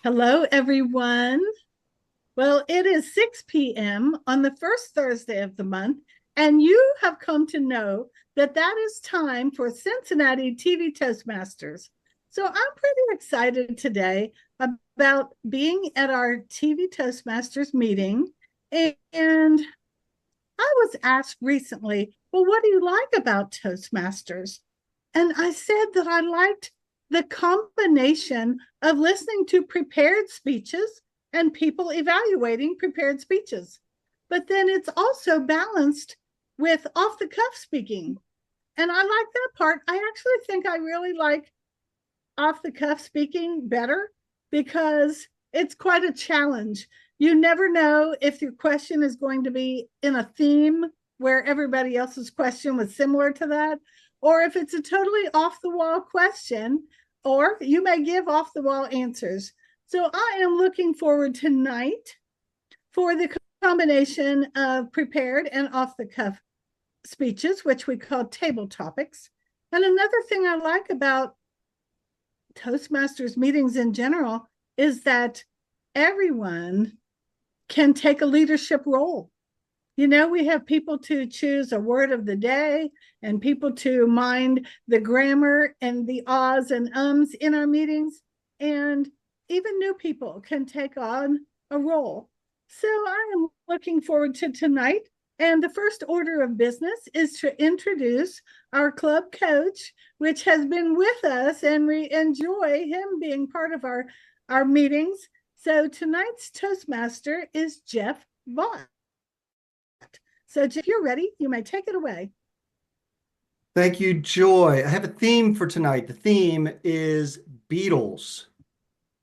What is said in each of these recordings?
Hello, everyone. Well, it is 6 p.m. on the first Thursday of the month, and you have come to know that that is time for Cincinnati TV Toastmasters. So I'm pretty excited today about being at our TV Toastmasters meeting. And I was asked recently, well, what do you like about Toastmasters? And I said that I liked the combination of listening to prepared speeches and people evaluating prepared speeches. But then it's also balanced with off the cuff speaking. And I like that part. I actually think I really like off the cuff speaking better because it's quite a challenge. You never know if your question is going to be in a theme where everybody else's question was similar to that, or if it's a totally off the wall question, or you may give off the wall answers. So I am looking forward tonight for the combination of prepared and off the cuff speeches, which we call table topics. And another thing I like about Toastmasters meetings in general is that everyone can take a leadership role. You know, we have people to choose a word of the day and people to mind the grammar and the ahs and ums in our meetings. And even new people can take on a role. So I am looking forward to tonight. And the first order of business is to introduce our club coach, which has been with us, and we enjoy him being part of our meetings. So tonight's Toastmaster is Jeff Vaught. So Jeff, you're ready. You may take it away. Thank you, Joy. I have a theme for tonight. The theme is Beatles.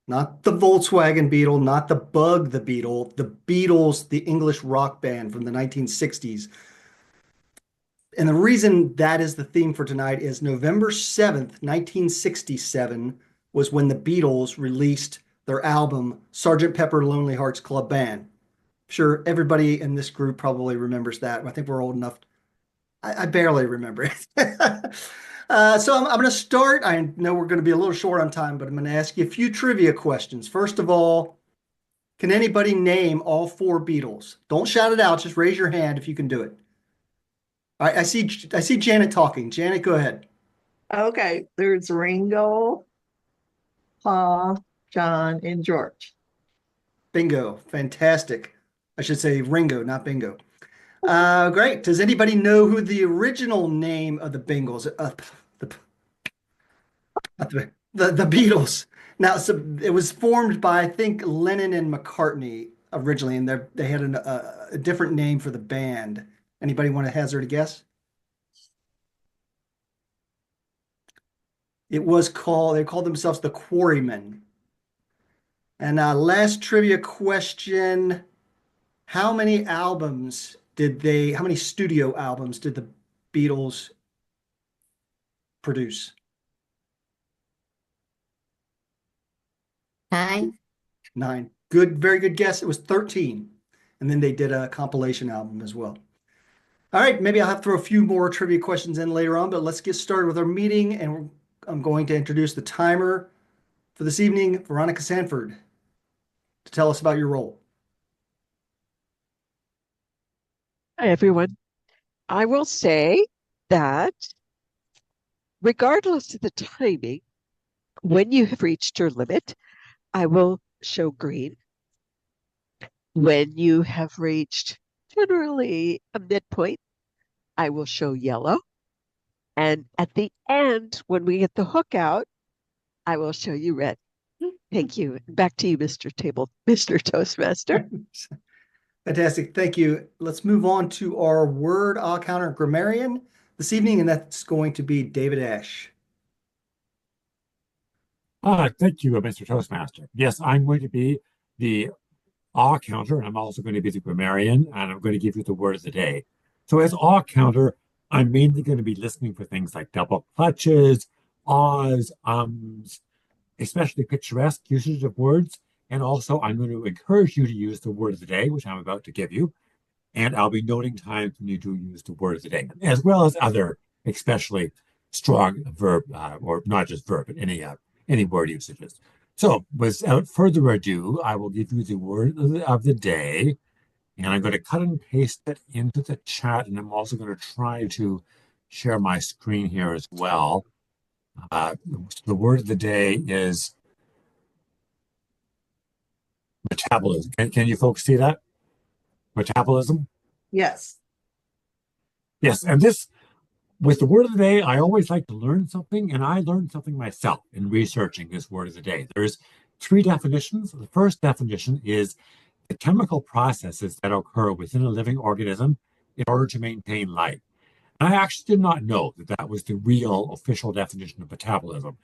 Not the Volkswagen Beetle, not the Bug the Beetle, the Beatles, the English rock band from the 1960s. And the reason that is the theme for tonight is November 7th, 1967 was when the Beatles released their album, Sgt. Pepper Lonely Hearts Club Band. Sure, everybody in this group probably remembers that. I think we're old enough. I barely remember it. So I'm going to start. I know we're going to be a little short on time, but I'm going to ask you a few trivia questions. First of all, can anybody name all four Beatles? Don't shout it out. Just raise your hand if you can do it. All right, I see Janet talking. Janet, go ahead. Okay, there's Ringo, Paul, John, and George. Bingo. Fantastic. I should say Ringo, not bingo. Great. Does anybody know who the original name of the Bengals, the, the Beatles? Now, so it was formed by, I think, Lennon and McCartney originally, and they had a different name for the band. Anybody want to hazard a guess? They called themselves the Quarrymen. And last trivia question, how many studio albums did the Beatles produce? 9. 9. Good, very good guess. It was 13. And then they did a compilation album as well. All right, maybe I'll have to throw a few more trivia questions in later on, but let's get started with our meeting. And I'm going to introduce the timer for this evening, Veronica Sanford, to tell us about your role. Hi, everyone. I will say that regardless of the timing, when you have reached your limit, I will show green. When you have reached generally a midpoint, I will show yellow. And at the end, when we get the hook out, I will show you red. Thank you. Back to you, Mr. Toastmaster. Fantastic. Thank you. Let's move on to our word counter grammarian this evening, and that's going to be David Ash. Thank you, Mr. Toastmaster. Yes, I'm going to be the counter, and I'm also going to be the grammarian, and I'm going to give you the word of the day. So as counter, I'm mainly going to be listening for things like double clutches, ahs, ums, especially picturesque usage of words. And also, I'm going to encourage you to use the word of the day, which I'm about to give you. And I'll be noting times when you do use the word of the day, as well as other, especially strong verb, or not just verb, but any any word usages. So without further ado, I will give you the word of the day, and I'm going to cut and paste it into the chat, and I'm also going to try to share my screen here as well. The word of the day is metabolism. Can you folks see that? Metabolism? Yes. Yes, and this, with the word of the day, I always like to learn something, and I learned something myself in researching this word of the day. There's three definitions. The first definition is the chemical processes that occur within a living organism in order to maintain life. And I actually did not know that that was the real official definition of metabolism.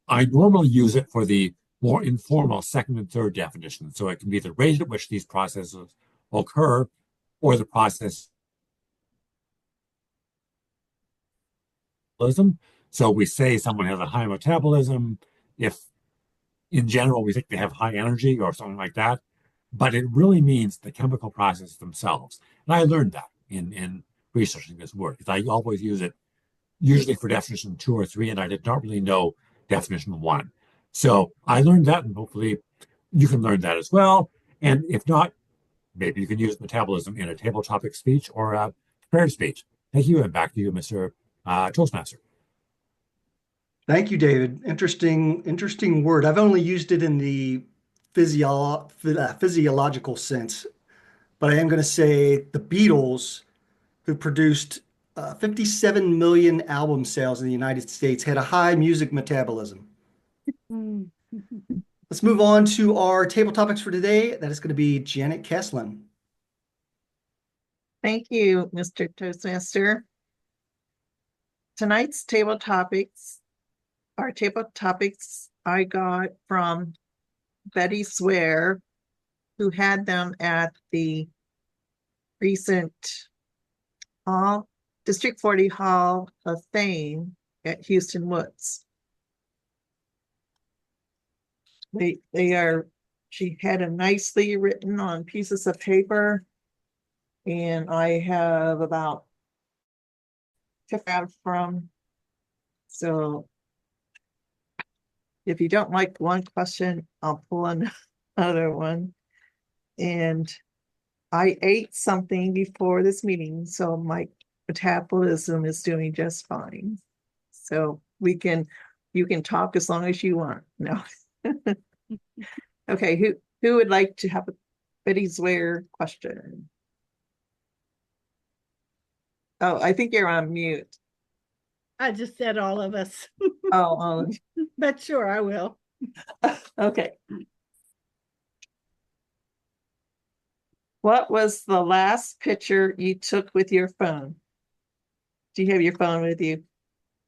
I normally use it for the more informal second and third definition. So it can be the rate at which these processes occur or the process. So we say someone has a high metabolism if in general we think they have high energy or something like that, but it really means the chemical processes themselves. And I learned that in researching this word because I always use it usually for definition 2 or 3, and I did not really know definition 1. So I learned that, and hopefully you can learn that as well. And if not, maybe you can use metabolism in a table topic speech or a prepared speech. Thank you, and back to you, Mr. Toastmaster. Thank you, David. Interesting word. I've only used it in the physiological sense, but I am going to say the Beatles, who produced 57 million album sales in the United States, had a high music metabolism. Let's move on to our table topics for today. That is going to be Janet Kesslin. Thank you, Mr. Toastmaster. Tonight's table topics I got from Betty Swear, who had them at the recent District 40 Hall of Fame at Houston Woods. She had them nicely written on pieces of paper, and I have about took out from. So if you don't like one question, I'll pull another one. And I ate something before this meeting, so my metabolism is doing just fine. So you can talk as long as you want. No. Okay, who would like to have a Betty Swear question? Oh, I think you're on mute. I just said all of us. Oh, But sure, I will. okay. What was the last picture you took with your phone? Do you have your phone with you?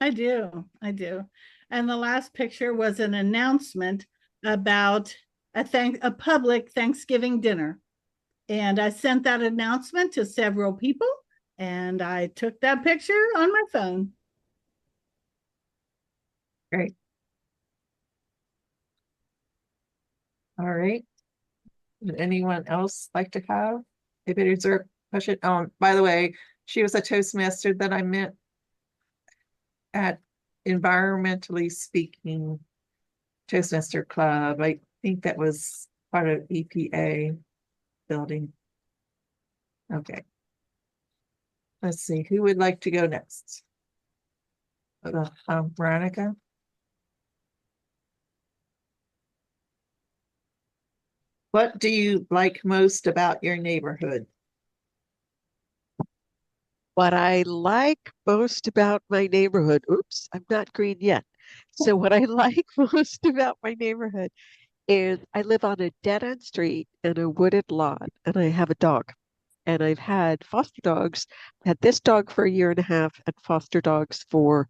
I do. And the last picture was an announcement about a public Thanksgiving dinner. And I sent that announcement to several people, and I took that picture on my phone. Great. All right. Would anyone else like to have a Betty Swear question? By the way, she was a Toastmaster that I met at Environmentally Speaking Toastmaster Club. I think that was part of EPA building. Okay. Let's see, who would like to go next? Veronica? What do you like most about your neighborhood? What I like most about my neighborhood, oops, I'm not green yet. So what I like most about my neighborhood is I live on a dead-end street in a wooded lot, and I have a dog. And I've had foster dogs, had this dog for a year and a half and foster dogs for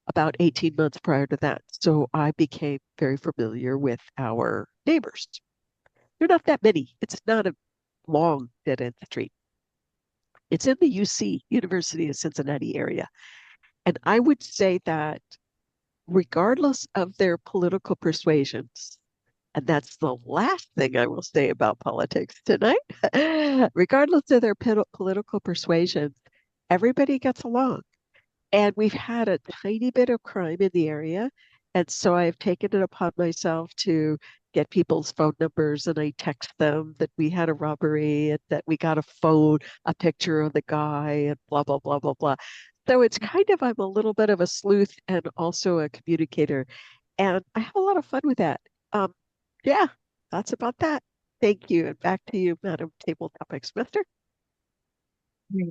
about 18 months prior to that. So I became very familiar with our neighbors. They're not that many. It's not a long dead-end street. It's in the UC, University of Cincinnati area. And I would say that regardless of their political persuasions, and that's the last thing I will say about politics tonight, regardless of their political persuasions, everybody gets along. And we've had a tiny bit of crime in the area, And so I've taken it upon myself to get people's phone numbers, and I text them that we had a robbery and that we got a picture of the guy and blah, blah, blah, blah, blah. So it's kind of, I'm a little bit of a sleuth and also a communicator. And I have a lot of fun with that. Um, yeah, that's about that. Thank you. And back to you, Madam Table Topics Master.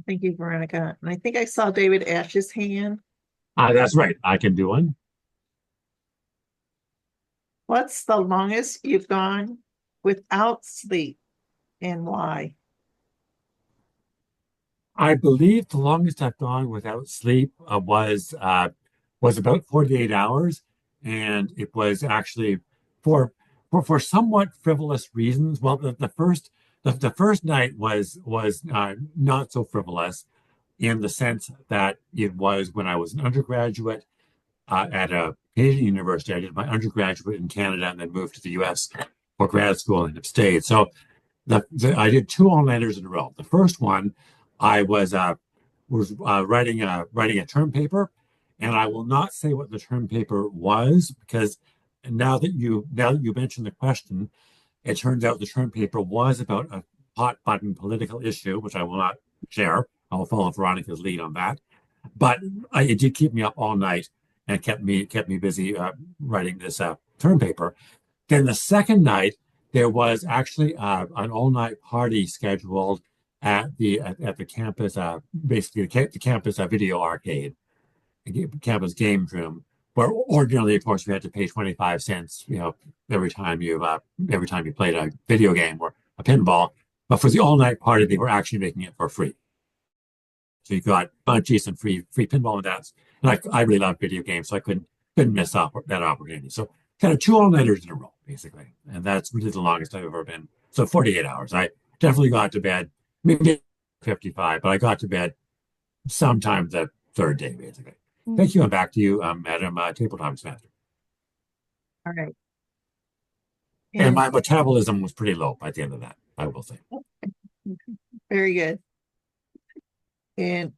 Thank you, Veronica. And I think I saw David Ash's hand. That's right. I can do one. What's the longest you've gone without sleep and why? I believe the longest I've gone without sleep was about 48 hours, and it was actually for for somewhat frivolous reasons. Well, the first night was not so frivolous in the sense that it was when I was an undergraduate at a Canadian university. I did my undergraduate in Canada and then moved to the U.S. for grad school and have stayed. So I did two all-nighters in a row. The first one, I was writing a term paper, and I will not say what the term paper was because now that you mentioned the question, it turns out the term paper was about a hot button political issue, which I will not share. I will follow Veronica's lead on that. But it did keep me up all night and kept me busy writing this term paper. Then the second night, there was actually an all-night party scheduled at the campus, basically the campus video arcade, the campus games room, where ordinarily, of course, you had to pay 25 cents, every time you played a video game or a pinball. But for the all-night party, they were actually making it for free. So you got bunchies and free pinball and that. And I really love video games, so I couldn't miss that opportunity. So kind of two all-nighters in a row, basically. And that's really the longest I've ever been. So 48 hours. I definitely got to bed, maybe 55, but I got to bed sometime the third day, basically. Thank you, and back to you, Madam Tabletop Master. All right. And my metabolism was pretty low by the end of that, I will say. Very good. And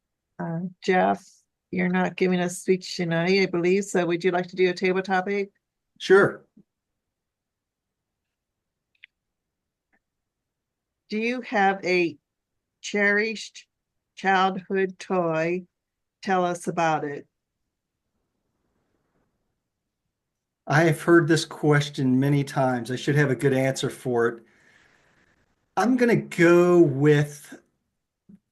Jeff, you're not giving us speech tonight, I believe. So would you like to do a table topic? Sure. Do you have a cherished childhood toy? Tell us about it. I have heard this question many times. I should have a good answer for it. I'm going to go with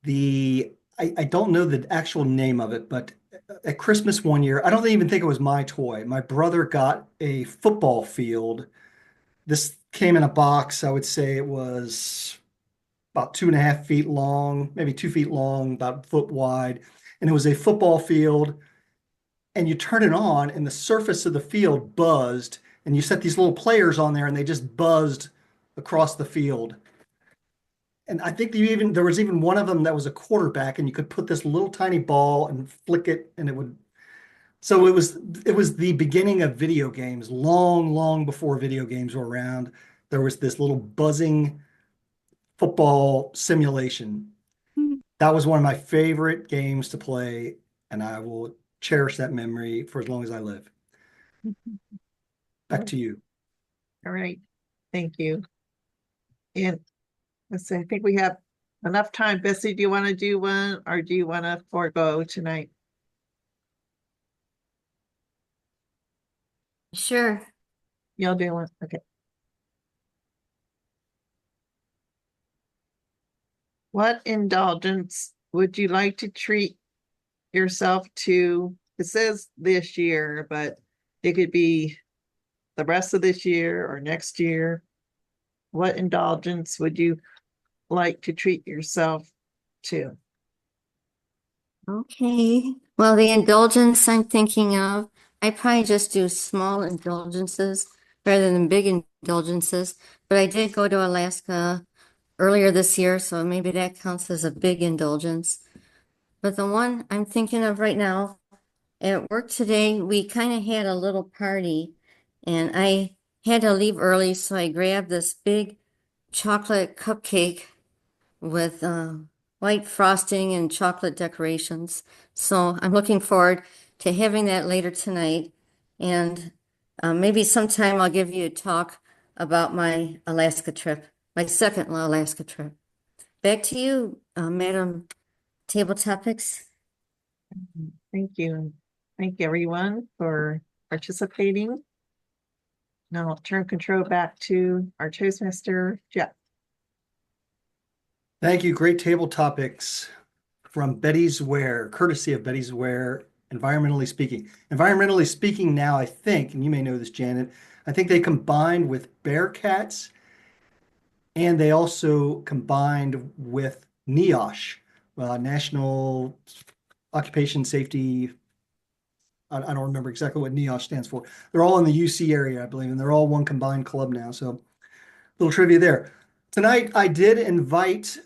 I don't know the actual name of it, but at Christmas one year, I don't even think it was my toy. My brother got a football field. This came in a box. I would say it was about 2.5 feet long, maybe 2 feet long, about a foot wide. And it was a football field. And you turn it on, and the surface of the field buzzed. And you set these little players on there, and they just buzzed across the field. And I think there was even one of them that was a quarterback, and you could put this little tiny ball and flick it, and it would. So it was the beginning of video games, long, long before video games were around. There was this little buzzing football simulation. That was one of my favorite games to play, and I will cherish that memory for as long as I live. Back to you. All right. Thank you. And let's see, I think we have enough time. Bessie, do you want to do one or do you want to forego tonight? Sure. You'll do one. Okay. What indulgence would you like to treat yourself to? It says this year, but it could be the rest of this year or next year. What indulgence would you like to treat yourself to? Okay. Well, the indulgence I'm thinking of, I probably just do small indulgences rather than big indulgences. But I did go to Alaska earlier this year, so maybe that counts as a big indulgence. But the one I'm thinking of right now, at work today, we kind of had a little party, and I had to leave early, so I grabbed this big chocolate cupcake with white frosting and chocolate decorations. So I'm looking forward to having that later tonight. And Maybe sometime I'll give you a talk about my Alaska trip, my second Alaska trip. Back to you, Madam Table Topics. Thank you. Thank you, everyone, for participating. Now I'll turn control back to our Toastmaster, Jeff. Thank you. Great table topics from Betty's Wear, courtesy of Betty's Wear, environmentally speaking. Environmentally speaking now, I think, and you may know this, Janet, I think they combined with Bearcats and they also combined with NEOSH, National Occupation Safety. I don't remember exactly what NEOSH stands for. They're all in the UC area, I believe, and they're all one combined club now. So, little trivia there. Tonight, I did invite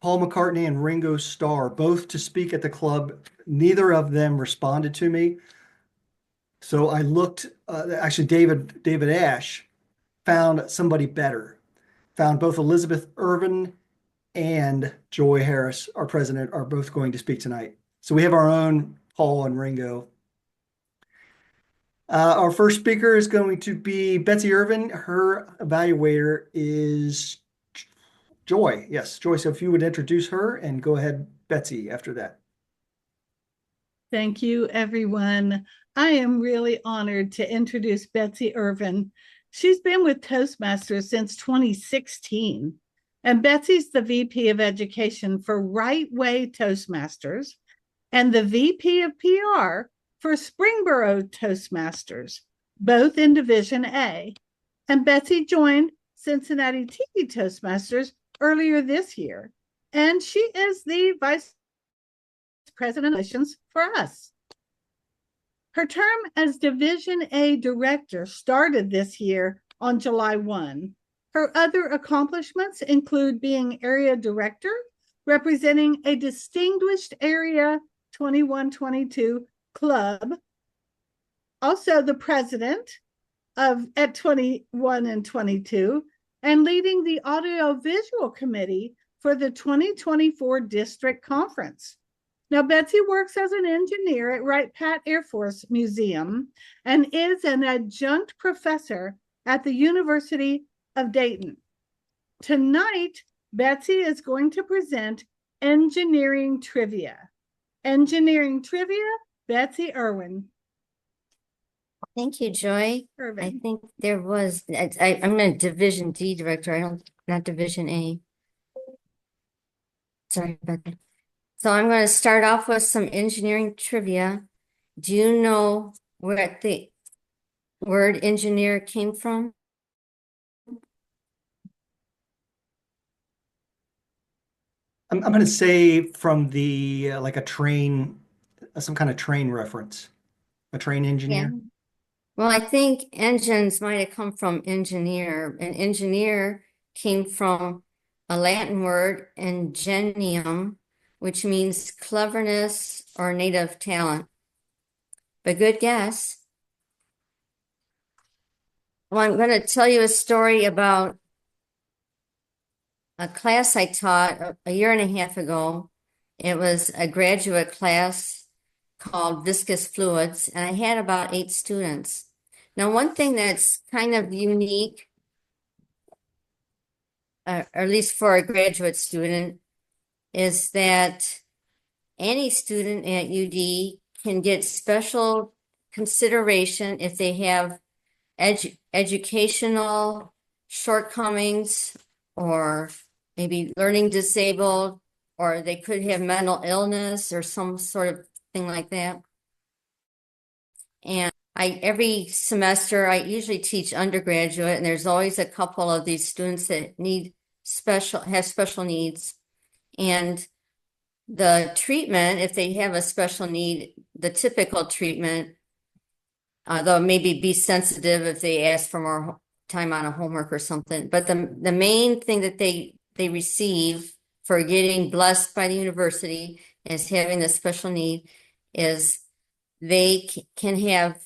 Paul McCartney and Ringo Starr both to speak at the club. Neither of them responded to me. So I looked, actually, David Ash found somebody better, found both Elizabeth Ervin and J.Harris, our president, are both going to speak tonight. So we have our own Paul and Ringo. Our first speaker is going to be B.Ervin. Her evaluator is Joy. Yes, Joy. So if you would introduce her and go ahead, Betsy, after that. Thank you, everyone. I am really honored to introduce B.Ervin. She's been with Toastmasters since 2016, and Betsy's the VP of Education for Right Way Toastmasters and the VP of PR for Springboro Toastmasters, both in Division A. And Betsy joined Cincinnati TV Toastmasters earlier this year, and she is the Vice President of Relations for us. Her term as Division A Director started this year on July 1. Her other accomplishments include being Area Director, representing a distinguished Area 2122 club, also the President at 21 and 22, and leading the Audiovisual Committee for the 2024 District Conference. Now, Betsy works as an engineer at Wright-Patt Air Force Museum and is an adjunct professor at the University of Dayton. Tonight, Betsy is going to present engineering trivia. Engineering trivia, B.Ervin. Thank you, Joy. Ervin. I think there was, I'm a Division D director, not Division A. Sorry about that. So I'm going to start off with some engineering trivia. Do you know where the word engineer came from? I'm going to say from the like a train, some kind of train reference, a train engineer. Yeah. Well, I think engines might have come from engineer, and engineer came from a Latin word, ingenium, which means cleverness or native talent. But good guess. Well, I'm going to tell you a story about a class I taught a year and a half ago. It was a graduate class called Viscous Fluids, and I had about 8 students. Now, one thing that's kind of unique, or at least for a graduate student, is that any student at UD can get special consideration if they have educational shortcomings or maybe learning disabled, or they could have mental illness or some sort of thing like that. And every semester, I usually teach undergraduate, and there's always a couple of these students that have special needs. And the treatment, if they have a special need, the typical treatment, they'll maybe be sensitive if they ask for more time on a homework or something. But the main thing that they receive for getting blessed by the university as having the special need is they can have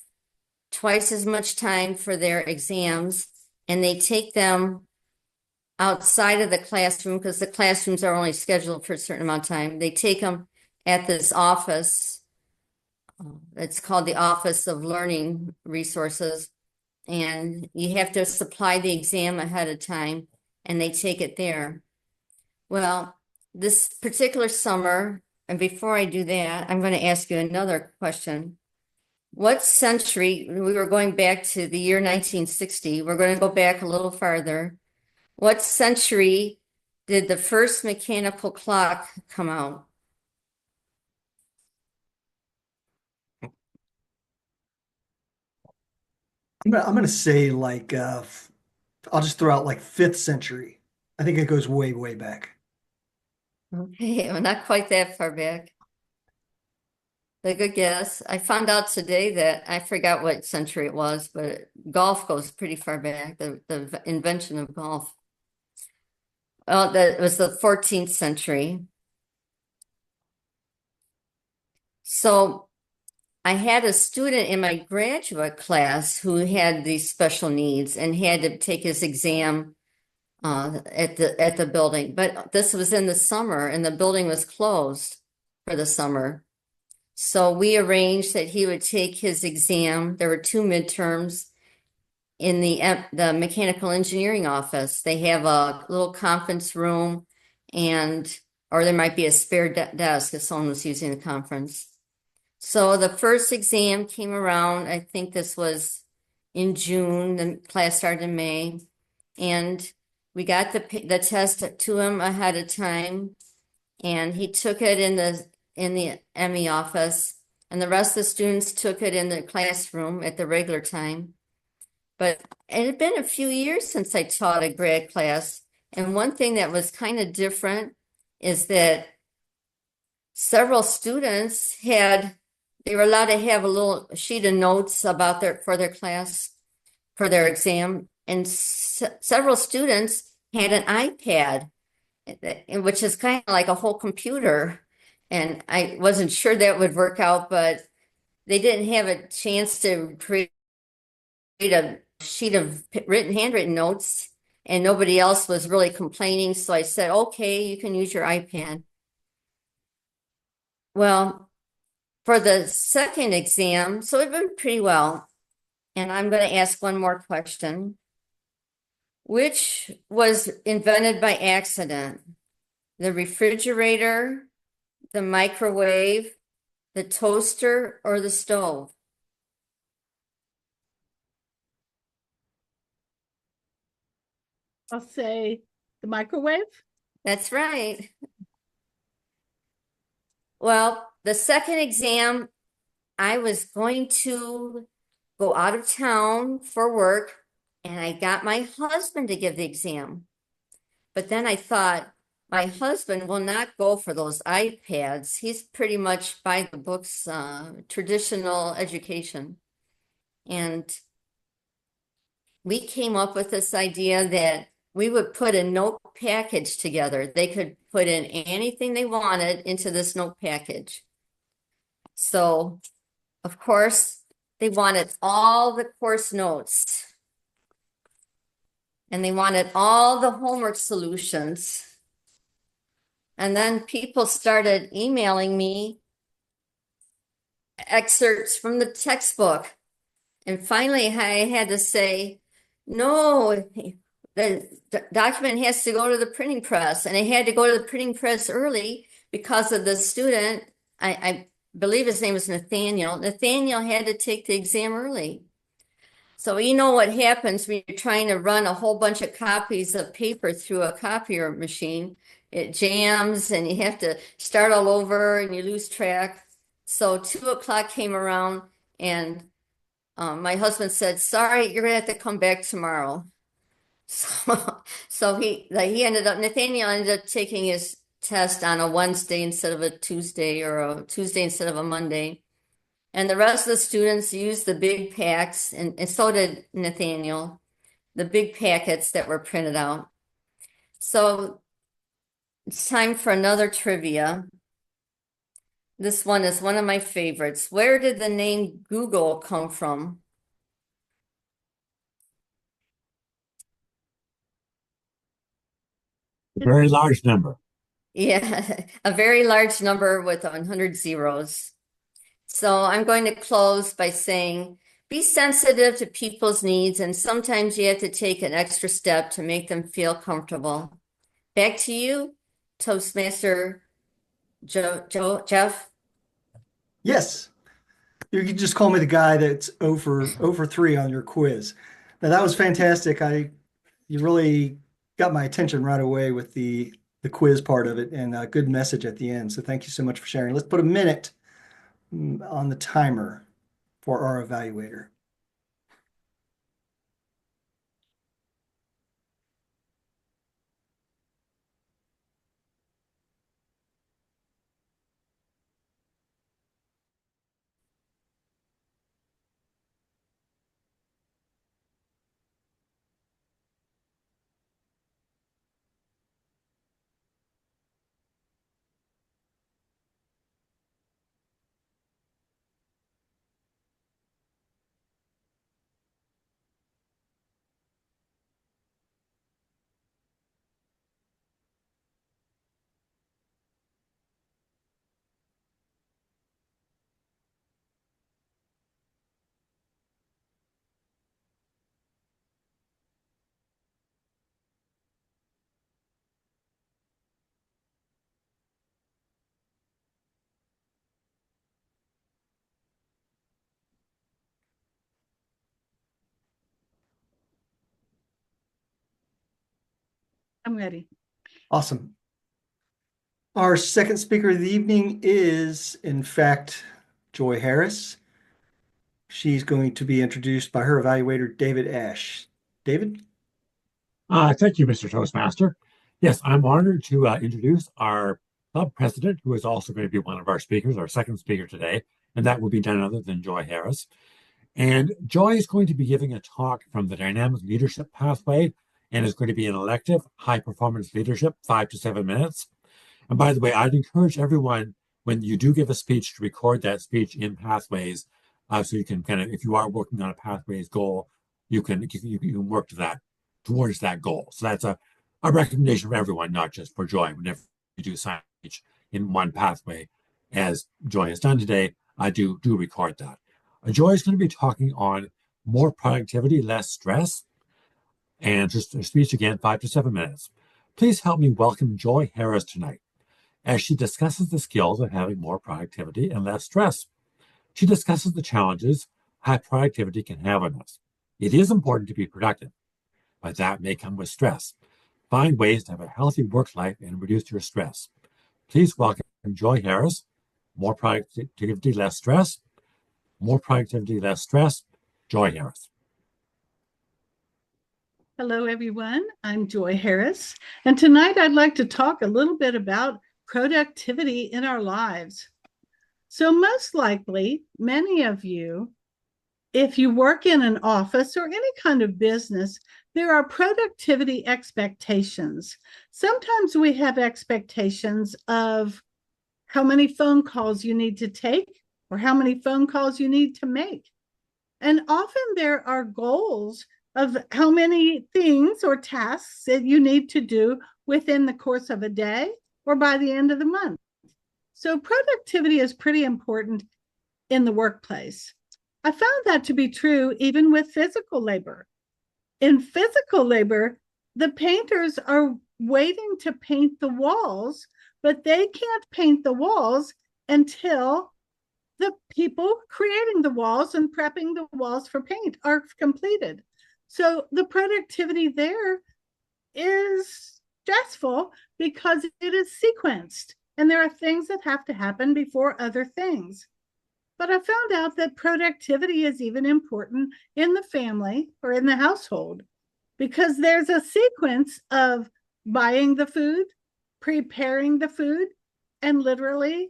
twice as much time for their exams, and they take them outside of the classroom because the classrooms are only scheduled for a certain amount of time. They take them at this office. It's called the Office of Learning Resources. and you have to supply the exam ahead of time, and they take it there. Well, this particular summer, and before I do that, I'm going to ask you another question. What century, we were going back to the year 1960, we're going to go back a little farther. What century did the first mechanical clock come out? I'm gonna say like I'll just throw out like 5th century. I think it goes way, way back. Okay, well, not quite that far back. A good guess. I found out today that I forgot what century it was, but golf goes pretty far back, the invention of golf. Well, that was the 14th century. So I had a student in my graduate class who had these special needs and had to take his exam at the building. But this was in the summer and the building was closed for the summer. So we arranged that he would take his exam. There were 2 midterms in the mechanical engineering office. They have a little conference room, or there might be a spare desk if someone was using the conference. So the first exam came around, I think this was in June, the class started in May, and we got the test to him ahead of time, and he took it in the ME office, and the rest of the students took it in the classroom at the regular time. But it had been a few years since I taught a grad class, and one thing that was kind of different is that several students they were allowed to have a little sheet of notes about for their class, for their exam, and several students had an iPad, which is kind of like a whole computer. And I wasn't sure that would work out, but they didn't have a chance to create a sheet of handwritten notes, and nobody else was really complaining. So I said, okay, you can use your iPad. Well, for the second exam, so it went pretty well. And I'm going to ask one more question. Which was invented by accident? The refrigerator, the microwave, the toaster, or the stove? I'll say the microwave. That's right. Well, the second exam, I was going to go out of town for work, and I got my husband to give the exam. But then I thought, my husband will not go for those iPads. He's pretty much by the books, traditional education. And we came up with this idea that we would put a note package together. They could put in anything they wanted into this note package. So, of course, they wanted all the course notes. And they wanted all the homework solutions. And then people started emailing me excerpts from the textbook. And finally, I had to say, no, the document has to go to the printing press. And it had to go to the printing press early because of the student. I believe his name was Nathaniel. Nathaniel had to take the exam early. So you know what happens when you're trying to run a whole bunch of copies of paper through a copier machine. It jams and you have to start all over and you lose track. So 2 o'clock came around and my husband said, sorry, you're gonna have to come back tomorrow. So Nathaniel ended up taking his test on a Wednesday instead of a Tuesday, or a Tuesday instead of a Monday. And the rest of the students used the big packs, and so did Nathaniel, the big packets that were printed out. So it's time for another trivia. This one is one of my favorites. Where did the name Google come from? A very large number. Yeah, a very large number with 100 zeros. So I'm going to close by saying Be sensitive to people's needs, and sometimes you have to take an extra step to make them feel comfortable. Back to you, Toastmaster Jeff. Yes, you can just call me the guy that's over 3 on your quiz. Now that was fantastic. You really got my attention right away with the quiz part of it, and a good message at the end. So thank you so much for sharing. Let's put a minute on the timer for our evaluator. I'm ready. Awesome. Our second speaker of the evening is, in fact, J.Harris. She's going to be introduced by her evaluator, David Ash. David? Thank you, Mr. Toastmaster. Yes, I'm honored to introduce our club president, who is also going to be one of our speakers, our second speaker today, and that will be none other than J.Harris. And Joy is going to be giving a talk from the Dynamic Leadership Pathway, and is going to be an elective high performance leadership, 5 to 7 minutes. And by the way, I'd encourage everyone, when you do give a speech, to record that speech in Pathways, so you can kind of, if you are working on a Pathways goal, you can work to that, towards that goal. So that's a recommendation for everyone, not just for Joy. Whenever you do sign speech in one pathway, as Joy has done today, I do record that. Joy is going to be talking on more productivity, less stress, and just a speech again, 5 to 7 minutes. Please help me welcome J.Harris tonight as she discusses the skills of having more productivity and less stress. She discusses the challenges high productivity can have on us. It is important to be productive, but that may come with stress. Find ways to have a healthy work life and reduce your stress. Please welcome J.Harris. More productivity, less stress. More productivity, less stress. J.Harris. Hello, everyone. I'm J.Harris, and tonight I'd like to talk a little bit about productivity in our lives. So most likely, many of you, if you work in an office or any kind of business, there are productivity expectations. Sometimes we have expectations of how many phone calls you need to take or how many phone calls you need to make. And often there are goals of how many things or tasks that you need to do within the course of a day or by the end of the month. So productivity is pretty important in the workplace. I found that to be true even with physical labor. In physical labor, the painters are waiting to paint the walls, but they can't paint the walls until the people creating the walls and prepping the walls for paint are completed. So the productivity there is stressful because it is sequenced and there are things that have to happen before other things. But I found out that productivity is even important in the family or in the household because there's a sequence of buying the food, preparing the food, and literally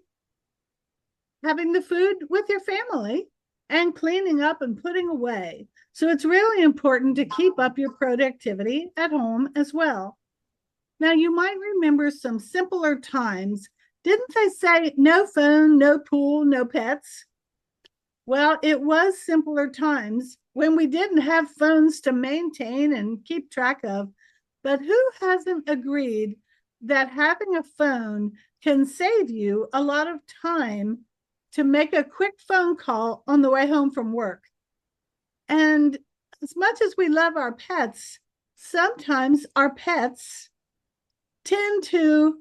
having the food with your family and cleaning up and putting away. So it's really important to keep up your productivity at home as well. Now, you might remember some simpler times. Didn't they say no phone, no pool, no pets? Well, it was simpler times when we didn't have phones to maintain and keep track of. But who hasn't agreed that having a phone can save you a lot of time to make a quick phone call on the way home from work? And as much as we love our pets, sometimes our pets tend to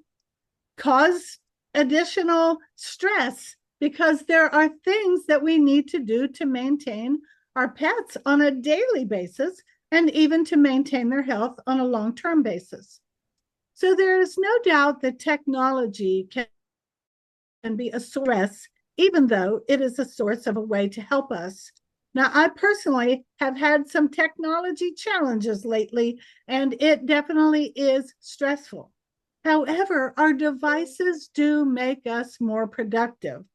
cause additional stress because there are things that we need to do to maintain our pets on a daily basis and even to maintain their health on a long-term basis. So there is no doubt that technology can be a source, even though it is a source of a way to help us. Now, I personally have had some technology challenges lately, and it definitely is stressful. However, our devices do make us more productive,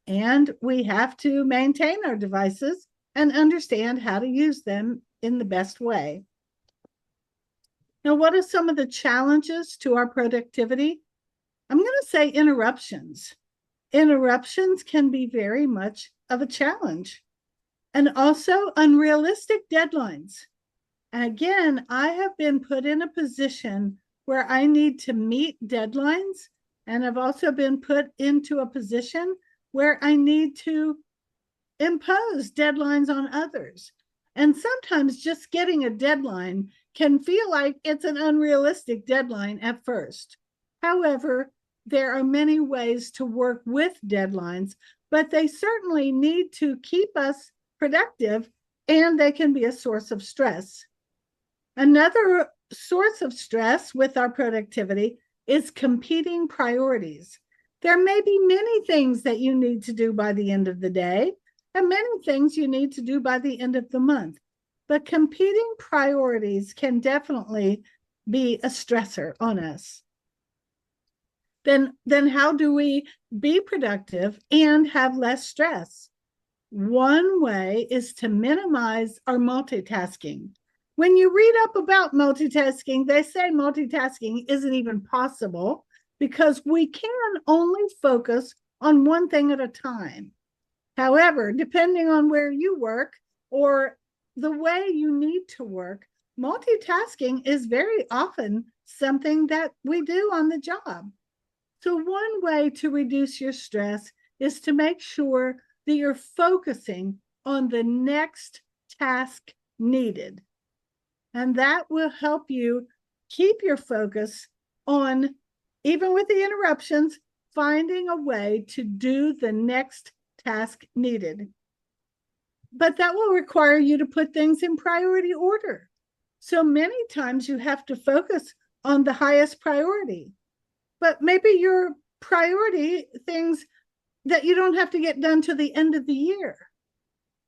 and we have to maintain our devices and understand how to use them in the best way. Now, what are some of the challenges to our productivity? I'm going to say interruptions. Interruptions can be very much of a challenge. And also unrealistic deadlines. And again, I have been put in a position where I need to meet deadlines, and I've also been put into a position where I need to impose deadlines on others. And sometimes just getting a deadline can feel like it's an unrealistic deadline at first. However, there are many ways to work with deadlines, but they certainly need to keep us productive, and they can be a source of stress. Another source of stress with our productivity is competing priorities. There may be many things that you need to do by the end of the day, and many things you need to do by the end of the month. But competing priorities can definitely be a stressor on us. Then how do we be productive and have less stress? One way is to minimize our multitasking. When you read up about multitasking, they say multitasking isn't even possible because we can only focus on one thing at a time. However, depending on where you work or the way you need to work, multitasking is very often something that we do on the job. So one way to reduce your stress is to make sure that you're focusing on the next task needed. And that will help you keep your focus on, even with the interruptions, finding a way to do the next task needed. But that will require you to put things in priority order. So many times you have to focus on the highest priority. But maybe your priority things that you don't have to get done to the end of the year.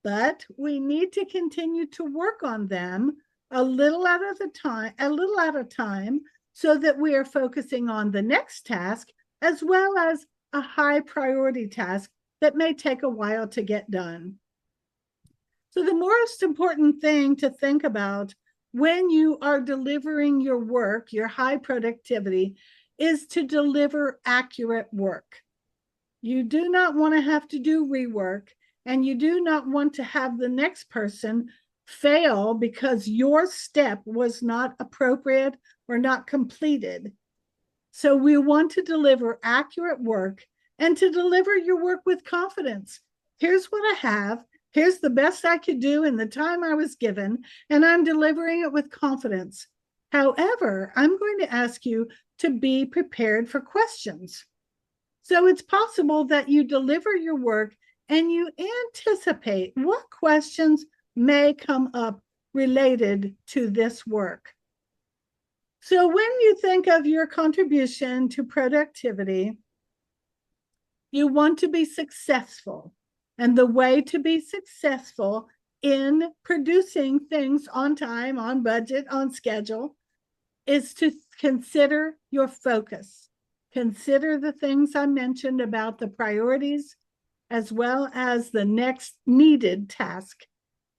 But we need to continue to work on them a little at a time, so that we are focusing on the next task as well as a high priority task that may take a while to get done. So the most important thing to think about when you are delivering your work, your high productivity, is to deliver accurate work. You do not want to have to do rework, and you do not want to have the next person fail because your step was not appropriate or not completed. So we want to deliver accurate work and to deliver your work with confidence. Here's what I have. Here's the best I could do in the time I was given, and I'm delivering it with confidence. However, I'm going to ask you to be prepared for questions. So it's possible that you deliver your work and you anticipate what questions may come up related to this work. So when you think of your contribution to productivity, you want to be successful. And the way to be successful in producing things on time, on budget, on schedule, is to consider your focus. Consider the things I mentioned about the priorities, as well as the next needed task.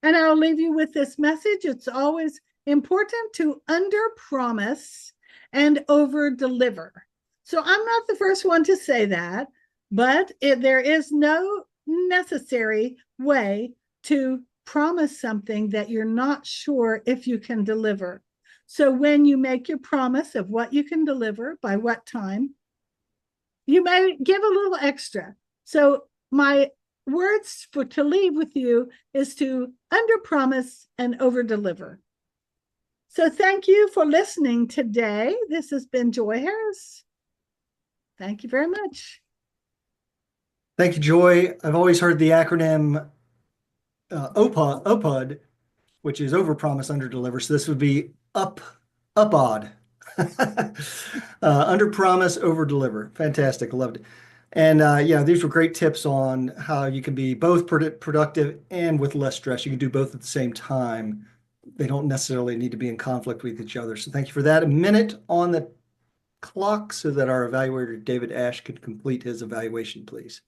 And I'll leave you with this message. It's always important to under-promise and over-deliver. So I'm not the first one to say that, but there is no necessary way to promise something that you're not sure if you can deliver. So when you make your promise of what you can deliver by what time, you may give a little extra. So my words for to leave with you is to under promise and over deliver. So thank you for listening today. This has been Joy Harris. Thank you very much. Thank you, Joy. I've always heard the acronym OPUD, which is overpromise, underdeliver. So this would be UPOD. Under promise, over deliver. Fantastic. Loved it. And yeah, these were great tips on how you can be both productive and with less stress. You can do both at the same time. They don't necessarily need to be in conflict with each other. So thank you for that. A minute on the clock so that our evaluator, David Ash, can complete his evaluation, please.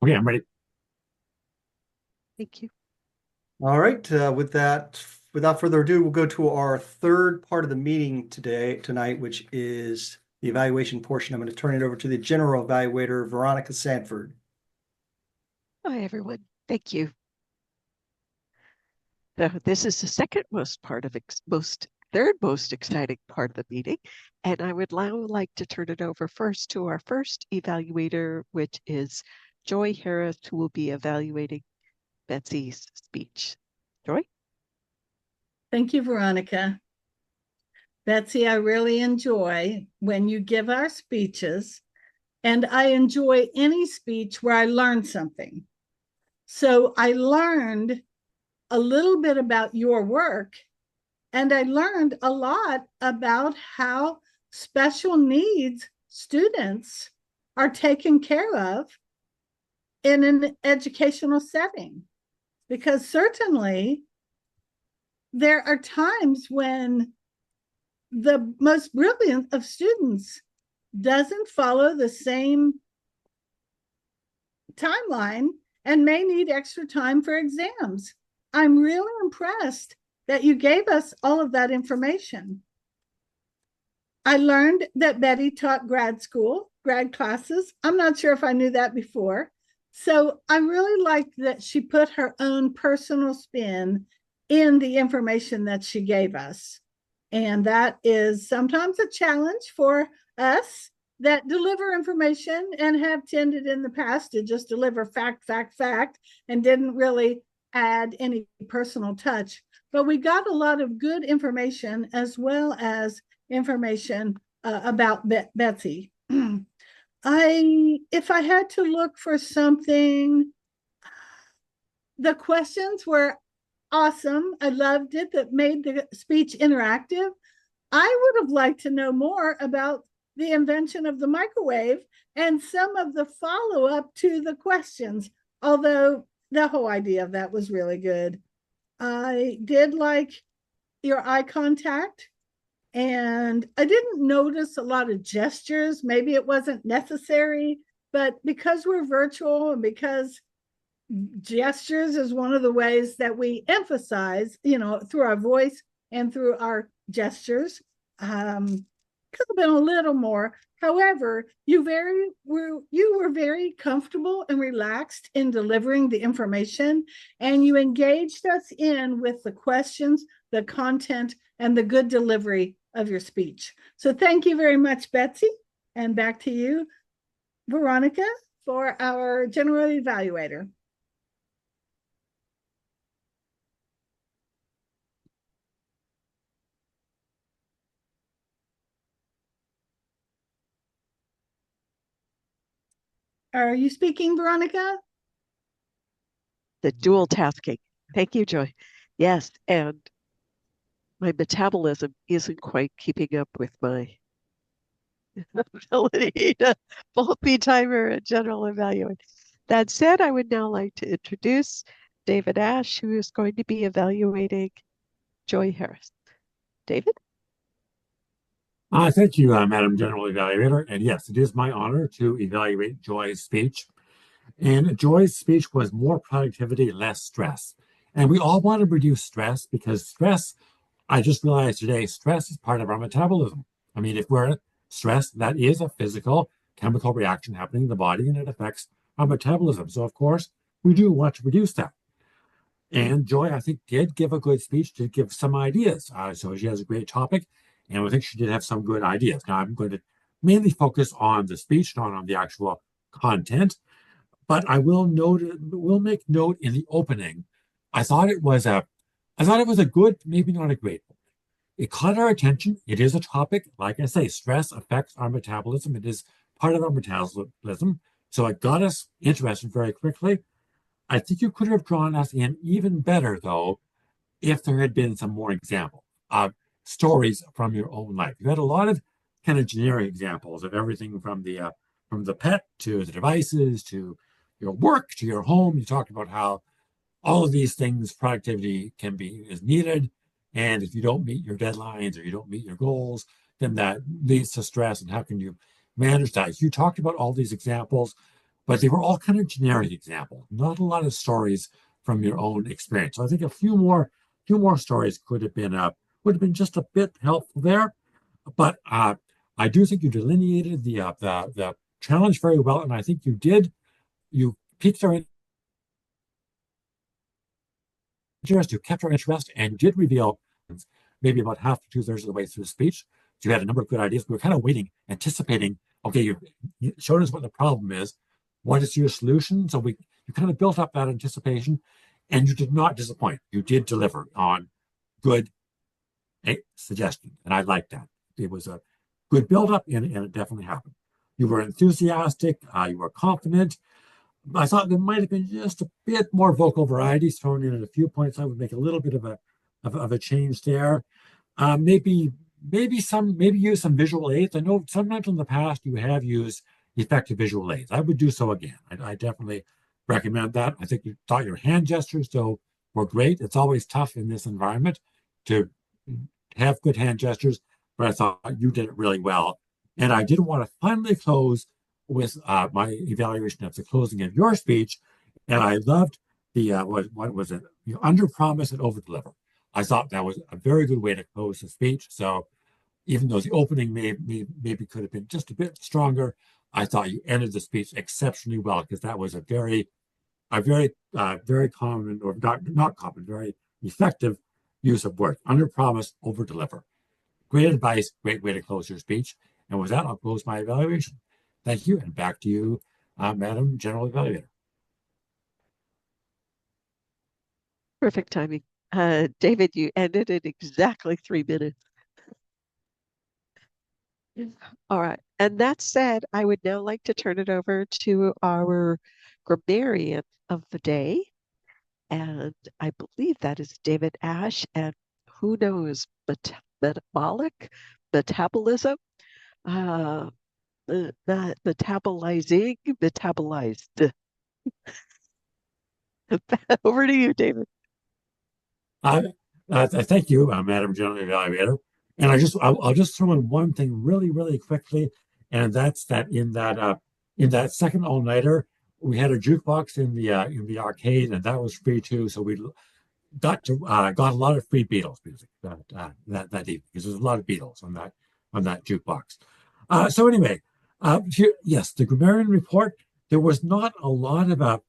Okay, I'm ready. Thank you. All right. With that, without further ado, we'll go to our third part of the meeting tonight, which is the evaluation portion. I'm going to turn it over to the general evaluator, Veronica Sanford. Hi, everyone. Thank you. So this is the second most part of third most exciting part of the meeting, and I would now like to turn it over first to our first evaluator, which is Joy Harris, who will be evaluating Betsy's speech. Joy? Thank you, Veronica. Betsy, I really enjoy when you give our speeches, and I enjoy any speech where I learn something. So I learned a little bit about your work, and I learned a lot about how special needs students are taken care of in an educational setting. Because certainly there are times when the most brilliant of students doesn't follow the same timeline and may need extra time for exams. I'm really impressed that you gave us all of that information. I learned that Betty taught grad classes. I'm not sure if I knew that before. So I really liked that she put her own personal spin in the information that she gave us. And that is sometimes a challenge for us that deliver information and have tended in the past to just deliver fact, and didn't really add any personal touch. But we got a lot of good information as well as information about Betsy. If I had to look for something, the questions were awesome. I loved it. That made the speech interactive. I would have liked to know more about the invention of the microwave and some of the follow-up to the questions, although the whole idea of that was really good. I did like your eye contact, and I didn't notice a lot of gestures. Maybe it wasn't necessary, but because we're virtual and because gestures is one of the ways that we emphasize, through our voice and through our gestures. Could have been a little more. However, you were very comfortable and relaxed in delivering the information, and you engaged us in with the questions, the content, and the good delivery of your speech. So thank you very much, Betsy. And back to you, Veronica, for our general evaluator. Are you speaking, Veronica? The dual tasking. Thank you, Joy. Yes, and my metabolism isn't quite keeping up with my ability to both be timer and general evaluate. That said, I would now like to introduce David Ash, who is going to be evaluating J.Harris. David? Thank you, Madam General Evaluator. And yes, it is my honor to evaluate Joy's speech. And Joy's speech was more productivity, less stress. And we all want to reduce stress because stress, I just realized today, stress is part of our metabolism. I mean, if we're stressed, that is a physical chemical reaction happening in the body and it affects our metabolism. So, of course, we do want to reduce that. And Joy, I think, did give a good speech, did give some ideas. So she has a great topic, and I think she did have some good ideas. Now, I'm going to mainly focus on the speech, not on the actual content, but I will make note in the opening. I thought it was a good, maybe not a great one. It caught our attention. It is a topic, like I say, stress affects our metabolism. It is part of our metabolism. So it got us interested very quickly. I think you could have drawn us in even better, though, if there had been some more examples of stories from your own life. You had a lot of kind of generic examples of everything from the pet to the devices to your work to your home. You talked about how all of these things, productivity is needed, and if you don't meet your deadlines or you don't meet your goals, then that leads to stress. And how can you manage that? You talked about all these examples, but they were all kind of generic examples, not a lot of stories from your own experience. So I think a few more stories would have been just a bit helpful there. But I do think you delineated the challenge very well, and I think you piqued our interest, you kept our interest, and you did reveal maybe about half to two-thirds of the way through the speech. So you had a number of good ideas. We were kind of waiting, anticipating, okay, you showed us what the problem is. What is your solution? So you kind of built up that anticipation, and you did not disappoint. You did deliver on good suggestion, and I liked that. It was a good build-up, and it definitely happened. You were enthusiastic. You were confident. I thought there might have been just a bit more vocal variety thrown in at a few points. I would make a little bit of a change there. Maybe use some visual aids. I know sometimes in the past you have used effective visual aids. I would do so again. I definitely recommend that. I think you thought your hand gestures, though, were great. It's always tough in this environment to have good hand gestures, but I thought you did it really well. And I did want to finally close with my evaluation of the closing of your speech. And I loved the, what was it? You under promise and over deliver. I thought that was a very good way to close the speech. So even though the opening maybe could have been just a bit stronger, I thought you ended the speech exceptionally well, because that was a very common, or not common, very effective use of words. Under promise, over deliver. Great advice, great way to close your speech. And with that, I'll close my evaluation. Thank you, and back to you, Madam General Evaluator. Perfect timing. David, you ended in exactly 3 minutes. All right. And that said, I would now like to turn it over to our grammarian of the day. And I believe that is David Ash. And who knows, metabolism, metabolized. Over to you, David. Thank you, Madam General Evaluator. And I'll just throw in one thing really, really quickly, and that's that in that second all-nighter, we had a jukebox in the arcade, and that was free too. So we got a lot of free Beatles music that evening, because there's a lot of Beatles on that jukebox. So anyway, yes, the grammarian report. There was not a lot of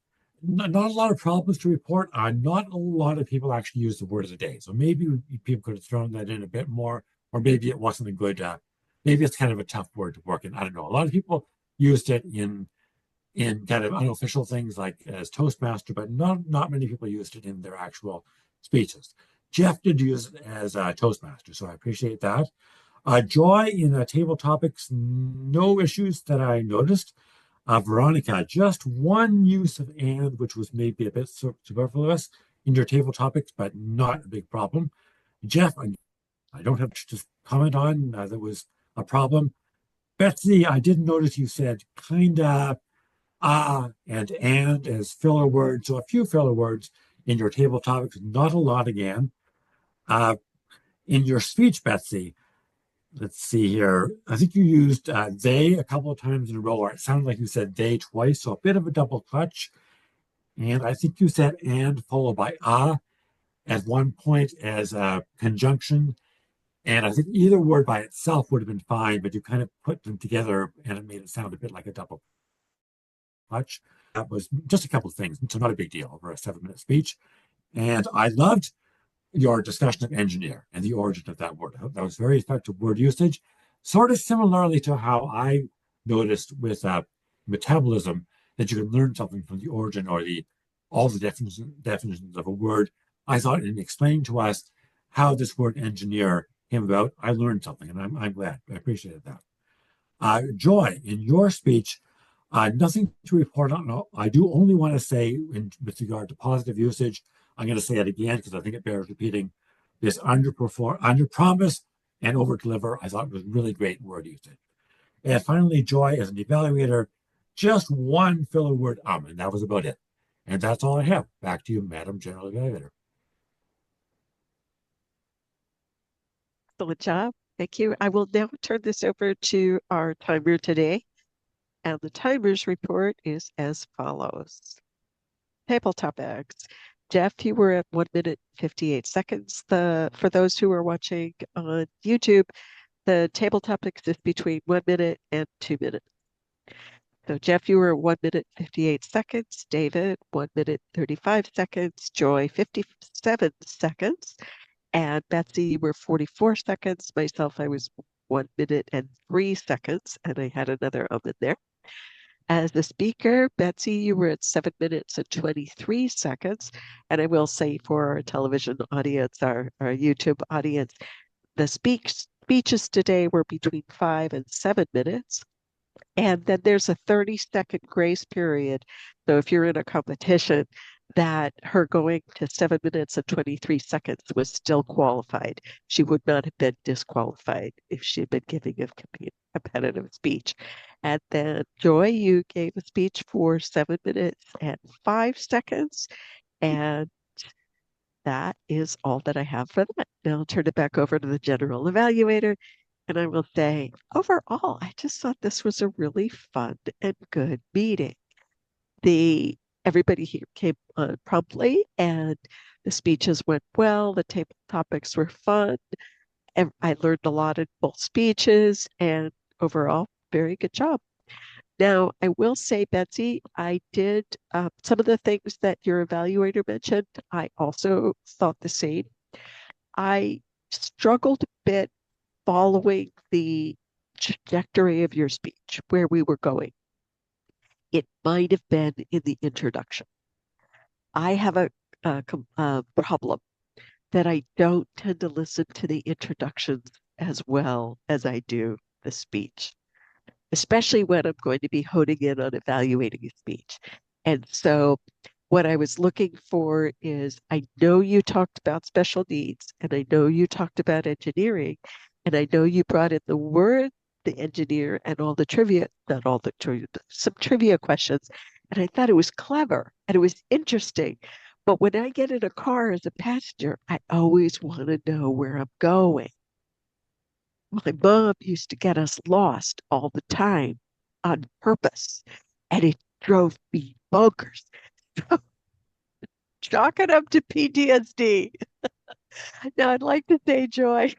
problems to report. Not a lot of people actually use the word of the day. So maybe people could have thrown that in a bit more, or maybe it wasn't a good. Maybe it's kind of a tough word to work in. I don't know. A lot of people used it in kind of unofficial things like as Toastmaster, but not many people used it in their actual speeches. Jeff did use it as a Toastmaster, so I appreciate that. Joy in table topics, no issues that I noticed. Veronica, just one use of and, which was maybe a bit superfluous in your table topics, but not a big problem. Jeff, I don't have to just comment on that was a problem. Betsy, I did notice you said kinda. and as filler words. So a few filler words in your table topics, not a lot again. In your speech, Betsy, let's see here. I think you used they a couple of times in a row, or it sounded like you said they twice, so a bit of a double clutch. And I think you said and followed by at one point as a conjunction. And I think either word by itself would have been fine, but you kind of put them together and it made it sound a bit like a double clutch. That was just a couple of things. So not a big deal over a 7-minute speech. And I loved your discussion of engineer and the origin of that word. That was very effective word usage, sort of similarly to how I noticed with metabolism that you can learn something from the origin or all the definitions of a word. I thought in explaining to us how this word engineer came about, I learned something, and I'm glad. I appreciated that. Joy, in your speech, nothing to report on. No, I do only want to say, with regard to positive usage, I'm going to say it again because I think it bears repeating. This under promise and over deliver, I thought was really great word usage. And finally, Joy, as an evaluator, just one filler word, and that was about it. And that's all I have. Back to you, Madam General Evaluator. Excellent job. Thank you. I will now turn this over to our timer today. And the timer's report is as follows. Table topics. Jeff, you were at 1 minute 58 seconds. For those who are watching on YouTube, the table topics is between 1 minute and 2 minutes. So Jeff, you were at 1 minute 58 seconds. David, 1 minute 35 seconds. Joy, 57 seconds. And Betsy, you were 44 seconds. Myself, I was 1 minute and 3 seconds, and I had another in there. As the speaker, Betsy, you were at 7 minutes and 23 seconds. And I will say for our television audience, our YouTube audience, the speeches today were between 5 and 7 minutes. And then there's a 30-second grace period. So if you're in a competition, that her going to 7 minutes and 23 seconds was still qualified. She would not have been disqualified if she had been giving a competitive speech. And then Joy, you gave a speech for 7 minutes and 5 seconds. And that is all that I have for that. Now I'll turn it back over to the general evaluator. And I will say, overall, I just thought this was a really fun and good meeting. Everybody here came on promptly, and the speeches went well. The table topics were fun. And I learned a lot in both speeches, and overall, very good job. Now, I will say, Betsy, I did some of the things that your evaluator mentioned. I also thought the same. I struggled a bit following the trajectory of your speech, where we were going. It might have been in the introduction. I have a problem that I don't tend to listen to the introductions as well as I do the speech, especially when I'm going to be honing in on evaluating a speech. And so what I was looking for is, I know you talked about special needs, and I know you talked about engineering, and I know you brought in the word, the engineer, and all the trivia, not all the trivia, some trivia questions. And I thought it was clever and it was interesting. But when I get in a car as a passenger, I always want to know where I'm going. My mom used to get us lost all the time on purpose, and it drove me bonkers. Chalk it up to PTSD. Now, I'd like to say, Joy,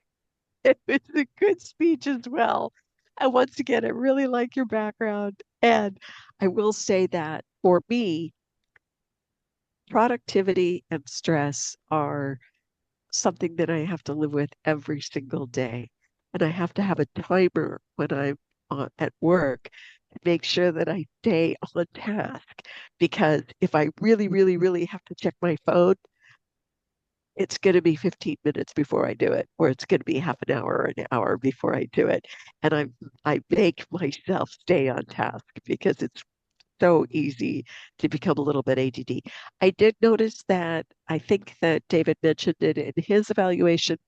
it was a good speech as well. And once again, I really like your background. And I will say that for me, productivity and stress are something that I have to live with every single day. And I have to have a timer when I'm at work to make sure that I stay on task. Because if I really, really, really have to check my phone, it's going to be 15 minutes before I do it, or it's going to be half an hour or an hour before I do it. And I make myself stay on task because it's so easy to become a little bit ADD. I did notice that, I think that David mentioned it in his evaluation,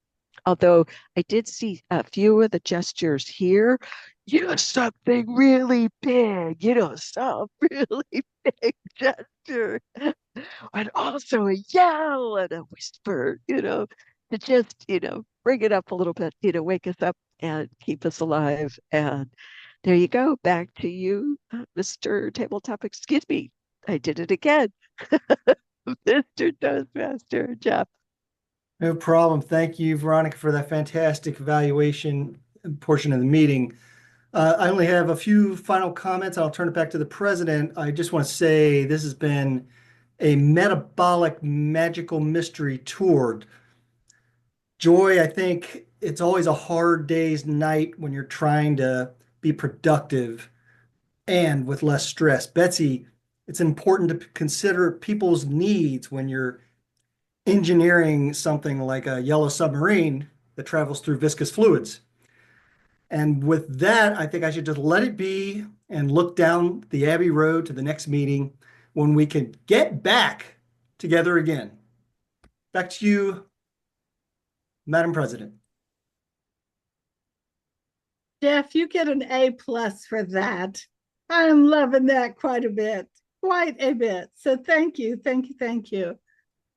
although I did see a few of the gestures here, something really big, some really big gesture. And also a yell and a whisper, to just, bring it up a little bit, wake us up and keep us alive. And there you go. Back to you, Mr. Tabletop. Excuse me. I did it again. Mr. Toastmaster Jeff. No problem. Thank you, Veronica, for that fantastic evaluation portion of the meeting. I only have a few final comments. I'll turn it back to the president. I just want to say this has been a metabolic magical mystery tour. Joy, I think it's always a hard day's night when you're trying to be productive and with less stress. Betsy, it's important to consider people's needs when you're engineering something like a yellow submarine that travels through viscous fluids. And with that, I think I should just let it be and look down the Abbey Road to the next meeting when we can get back together again. Back to you, Madam President. Jeff, you get an A+ for that. I'm loving that quite a bit. So thank you, thank you, thank you.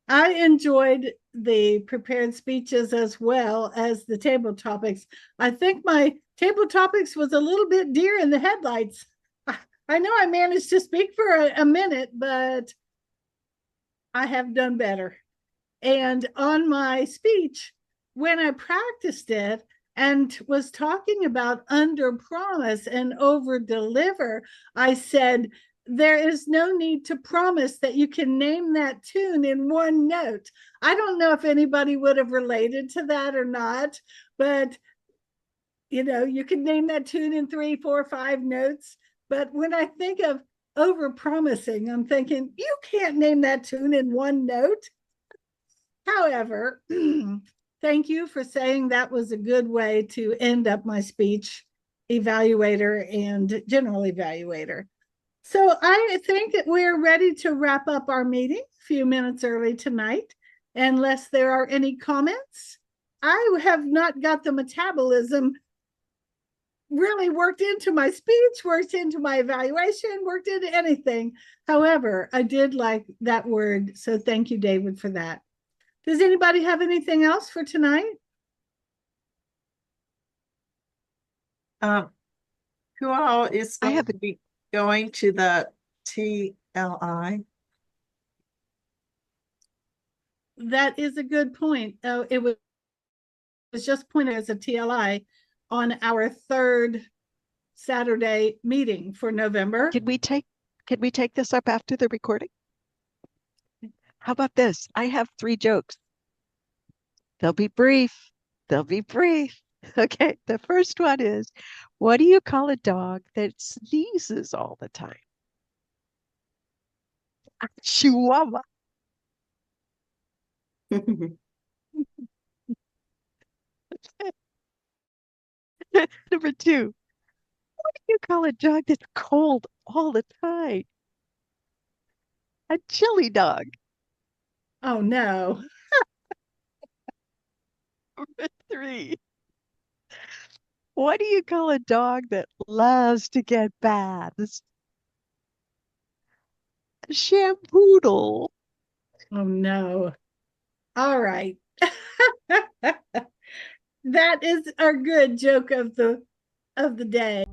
I enjoyed the prepared speeches as well as the table topics. I think my table topics was a little bit deer in the headlights. I know I managed to speak for a minute, but I have done better. And on my speech, when I practiced it and was talking about under promise and over deliver, I said, there is no need to promise that you can name that tune in one note. I don't know if anybody would have related to that or not, but you can name that tune in 3, 4, 5 notes. But when I think of over promising, I'm thinking, you can't name that tune in one note. However, thank you for saying that was a good way to end up my speech, evaluator and general evaluator. So I think that we're ready to wrap up our meeting a few minutes early tonight, unless there are any comments. I have not got the metabolism really worked into my speech, worked into my evaluation, worked into anything. However, I did like that word. So thank you, David, for that. Does anybody have anything else for tonight? Who all is going to be going to the TLI? That is a good point. It was just pointed as a TLI on our third Saturday meeting for November. Can we take this up after the recording? How about this? I have 3 jokes. They'll be brief. Okay, the first one is, what do you call a dog that sneezes all the time? A Chihuahua. Number 2, what do you call a dog that's cold all the time? A chili dog. Oh, no. Number 3, what do you call a dog that loves to get baths? A shampoodle. Oh, no. All right. That is our good joke of the day.